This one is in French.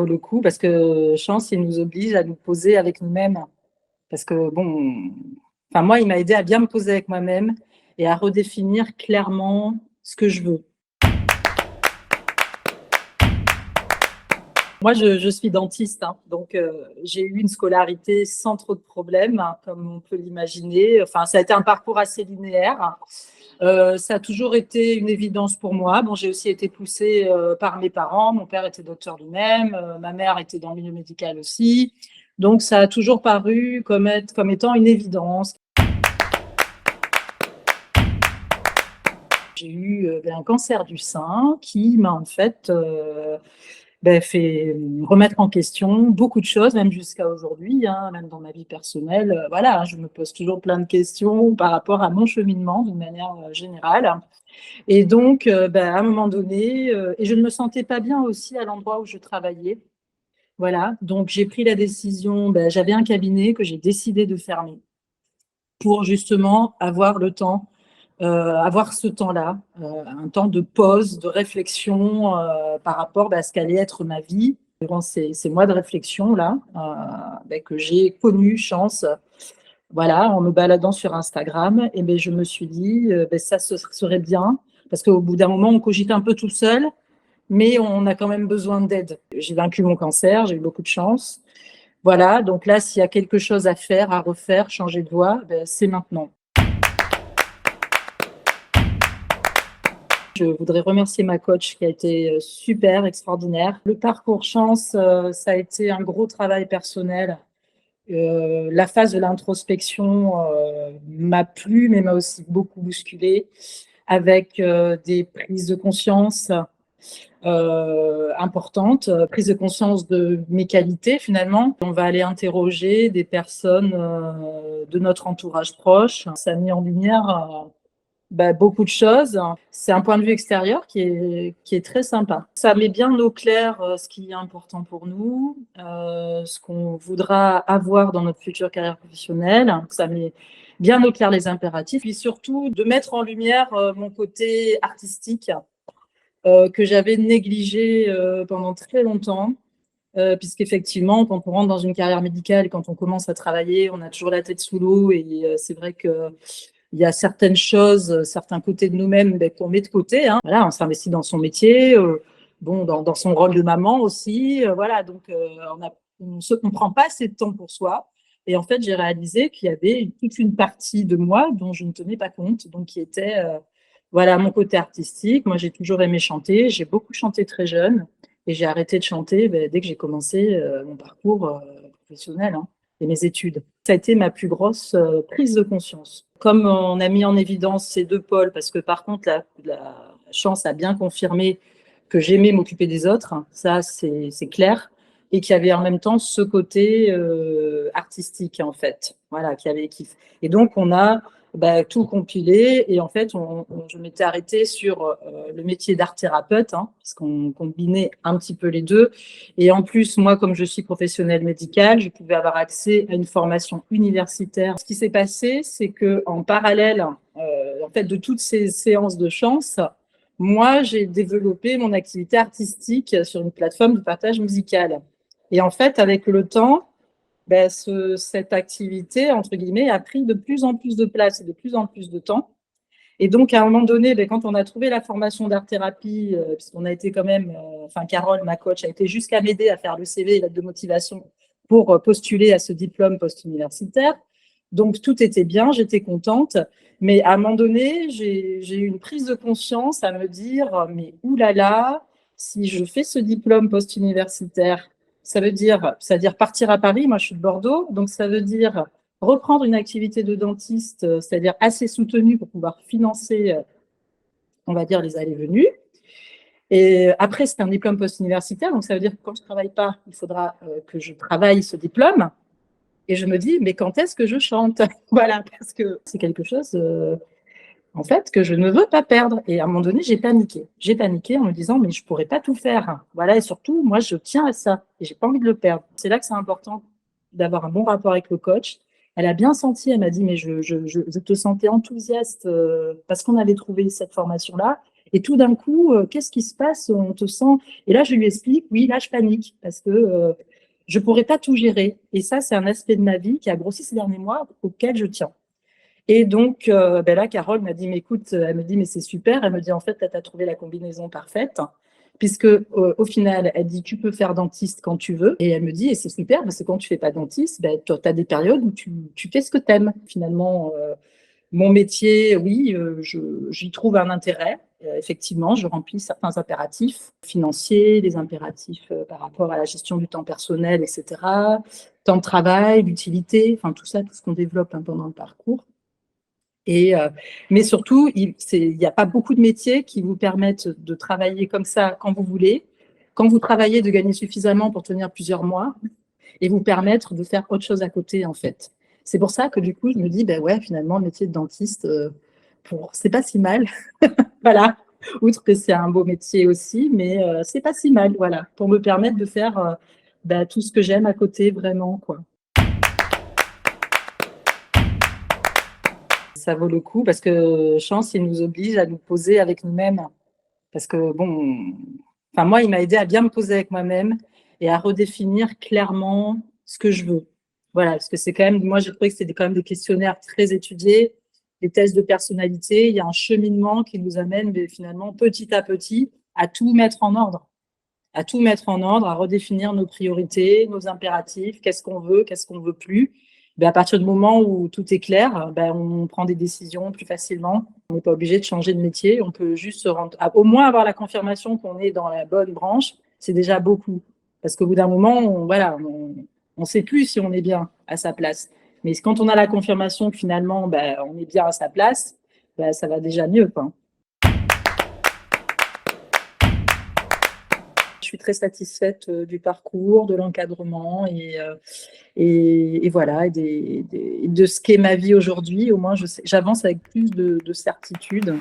vaut le coup parce que chance, il nous oblige à nous poser avec nous-mêmes. Parce que bon, enfin moi, il m'a aidé à bien me poser avec moi-même et à redéfinir clairement ce que je veux. Moi, je suis dentiste, hein, donc j'ai eu une scolarité sans trop de problèmes, hein, comme on peut l'imaginer. Enfin, ça a été un parcours assez linéaire. Ça a toujours été une évidence pour moi. Bon, j'ai aussi été poussée par mes parents. Mon père était docteur lui-même, ma mère était dans le milieu médical aussi. Donc, ça a toujours paru comme étant une évidence. J'ai eu un cancer du sein qui m'a en fait fait remettre en question beaucoup de choses, même jusqu'à aujourd'hui, hein, même dans ma vie personnelle. Voilà, hein, je me pose toujours plein de questions par rapport à mon cheminement d'une manière générale. Et donc, à un moment donné, et je ne me sentais pas bien aussi à l'endroit où je travaillais. Voilà, donc j'ai pris la décision, j'avais un cabinet que j'ai décidé de fermer pour justement avoir le temps, avoir ce temps-là, un temps de pause, de réflexion par rapport à ce qu'allait être ma vie durant ces mois de réflexion-là, que j'ai connu, chance, voilà, en me baladant sur Instagram, et je me suis dit, ça ce serait bien, parce qu'au bout d'un moment, on cogite un peu tout seul, mais on a quand même besoin d'aide. J'ai vaincu mon cancer, j'ai eu beaucoup de chance. Voilà, donc là, s'il y a quelque chose à faire, à refaire, changer de voie, c'est maintenant. Je voudrais remercier ma coach qui a été super, extraordinaire. Le parcours chance, ça a été un gros travail personnel. La phase de l'introspection m'a plu, mais m'a aussi beaucoup bousculée, avec des prises de conscience importantes, prise de conscience de mes qualités finalement. On va aller interroger des personnes de notre entourage proche. Ça a mis en lumière beaucoup de choses. C'est un point de vue extérieur qui est très sympa. Ça met bien au clair ce qui est important pour nous, ce qu'on voudra avoir dans notre future carrière professionnelle. Ça met bien au clair les impératifs, puis surtout de mettre en lumière mon côté artistique que j'avais négligé pendant très longtemps. Puisqu'effectivement, quand on rentre dans une carrière médicale, quand on commence à travailler, on a toujours la tête sous l'eau et c'est vrai que il y a certaines choses, certains côtés de nous-mêmes qu'on met de côté. Hein. Voilà, on s'investit dans son métier, dans son rôle de maman aussi. Voilà, donc on ne prend pas assez de temps pour soi. Et en fait, j'ai réalisé qu'il y avait toute une partie de moi dont je ne tenais pas compte, donc qui était voilà, mon côté artistique. Moi, j'ai toujours aimé chanter. J'ai beaucoup chanté très jeune et j'ai arrêté de chanter dès que j'ai commencé mon parcours professionnel, hein, et mes études. Ça a été ma plus grosse prise de conscience. Comme on a mis en évidence ces deux pôles, parce que par contre, la chance a bien confirmé que j'aimais m'occuper des autres, hein, ça c'est clair, et qu'il y avait en même temps ce côté artistique, en fait, voilà, et donc, on a tout compilé, et en fait, je m'étais arrêtée sur le métier d'art-thérapeute, hein, parce qu'on combinait un petit peu les deux. Et en plus, moi, comme je suis professionnelle médicale, je pouvais avoir accès à une formation universitaire. Ce qui s'est passé, c'est qu'en parallèle en fait, de toutes ces séances de chance, moi, j'ai développé mon activité artistique sur une plateforme de partage musical. Et en fait, avec le temps, cette activité, entre guillemets, a pris de plus en plus de place et de plus en plus de temps. Et donc, à un moment donné, quand on a trouvé la formation d'art-thérapie, puisqu'on a été quand même, Carole, ma coach, a été jusqu'à m'aider à faire le CV et lettre de motivation pour postuler à ce diplôme post-universitaire. Donc, tout était bien, j'étais contente. Mais à un moment donné, j'ai eu une prise de conscience à me dire, mais oulala, si je fais ce diplôme post-universitaire, ça veut dire partir à Paris. Moi, je suis de Bordeaux, donc ça veut dire reprendre une activité de dentiste, c'est-à-dire assez soutenue pour pouvoir financer, on va dire, les allées-venues. Et après, c'est un diplôme post-universitaire, donc ça veut dire que quand je ne travaille pas, il faudra que je travaille ce diplôme. Et je me dis, mais quand est-ce que je chante? Voilà, parce que c'est quelque chose, en fait, que je ne veux pas perdre. Et à un moment donné, j'ai paniqué. J'ai paniqué en me disant, mais je ne pourrais pas tout faire. Voilà, et surtout, moi, je tiens à ça et je n'ai pas envie de le perdre. C'est là que c'est important d'avoir un bon rapport avec le coach. Elle a bien senti, elle m'a dit, mais je te sentais enthousiaste parce qu'on avait trouvé cette formation-là. Et tout d'un coup, qu'est-ce qui se passe? On te sent. Et là, je lui explique, oui, là, je panique parce que je ne pourrais pas tout gérer. Et ça, c'est un aspect de ma vie qui a grossi ces derniers mois auquel je tiens. Et donc, ben là, Carole m'a dit, mais écoute, elle me dit, mais c'est super. Elle me dit, en fait, là, tu as trouvé la combinaison parfaite. Puisque au final, elle dit, tu peux faire dentiste quand tu veux. Et elle me dit, et c'est super, parce que quand tu fais pas dentiste, ben, tu as des périodes où tu fais ce que tu aimes. Finalement, mon métier, oui, j'y trouve un intérêt. Effectivement, je remplis certains impératifs financiers, des impératifs par rapport à la gestion du temps personnel, etc. Temps de travail, d'utilité, enfin tout ça, tout ce qu'on développe pendant le parcours. Et, mais surtout, il n'y a pas beaucoup de métiers qui vous permettent de travailler comme ça quand vous voulez, quand vous travaillez, de gagner suffisamment pour tenir plusieurs mois et vous permettre de faire autre chose à côté, en fait. C'est pour ça que du coup, je me dis, ben ouais, finalement, le métier de dentiste, c'est pas si mal. Voilà. Outre que c'est un beau métier aussi, mais c'est pas si mal, voilà, pour me permettre de faire tout ce que j'aime à côté, vraiment, quoi. Ça vaut le coup parce que chance, il nous oblige à nous poser avec nous-mêmes. Parce que bon, enfin moi, il m'a aidé à bien me poser avec moi-même et à redéfinir clairement ce que je veux. Voilà, parce que c'est quand même, moi j'ai trouvé que c'était quand même des questionnaires très étudiés, des tests de personnalité. Il y a un cheminement qui nous amène mais finalement petit à petit à tout mettre en ordre, à tout mettre en ordre, à redéfinir nos priorités, nos impératifs, qu'est-ce qu'on veut plus. Ben, à partir du moment où tout est clair, ben, on prend des décisions plus facilement. On n'est pas obligé de changer de métier. On peut juste se rendre, au moins avoir la confirmation qu'on est dans la bonne branche. C'est déjà beaucoup. Parce qu'au bout d'un moment, on sait plus si on est bien à sa place. Mais quand on a la confirmation que finalement, ben, on est bien à sa place, ben, ça va déjà mieux, quoi. Je suis très satisfaite du parcours, de l'encadrement et voilà, de ce qu'est ma vie aujourd'hui. Au moins, j'avance avec plus de certitude.